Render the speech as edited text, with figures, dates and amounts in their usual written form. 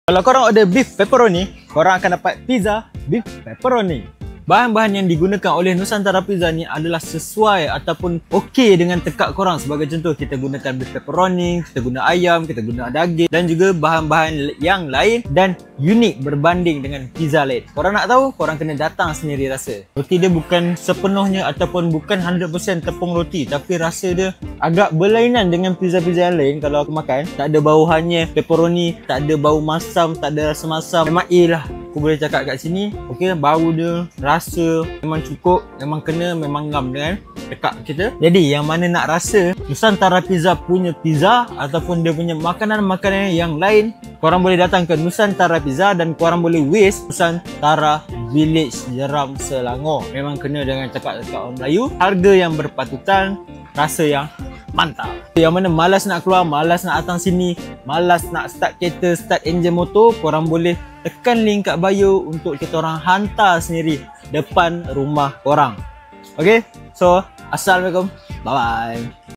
Kalau korang order beef pepperoni, korang akan dapat pizza beef pepperoni. Bahan-bahan yang digunakan oleh Nusantara Pizza ni adalah sesuai ataupun okey dengan tekak korang. Sebagai contoh, kita gunakan beef pepperoni, kita guna ayam, kita guna daging dan juga bahan-bahan yang lain dan unik berbanding dengan pizza lain. Korang nak tahu, korang kena datang sendiri rasa. Roti dia bukan sepenuhnya ataupun bukan 100% tepung roti, tapi rasa dia agak berlainan dengan pizza-pizza yang lain. Kalau aku makan, tak ada bau hanya pepperoni, tak ada bau masam, tak ada rasa masam. Memang lah aku boleh cakap kat sini. Okey, bau dia, rasa memang cukup, memang kena, memang ngam dengan tekak kita. Jadi yang mana nak rasa Nusantara Pizza punya pizza ataupun dia punya makanan-makanan yang lain, korang boleh datang ke Nusantara Pizza dan korang boleh waste Nusantara Village Jeram Selangor. Memang kena dengan tekak-tekak orang Melayu, harga yang berpatutan, rasa yang mantap. Yang mana malas nak keluar, malas nak datang sini, malas nak start kereta, start enjin motor, korang boleh tekan link kat bio untuk kita orang hantar sendiri depan rumah korang. Okay, so Assalamualaikum, bye bye.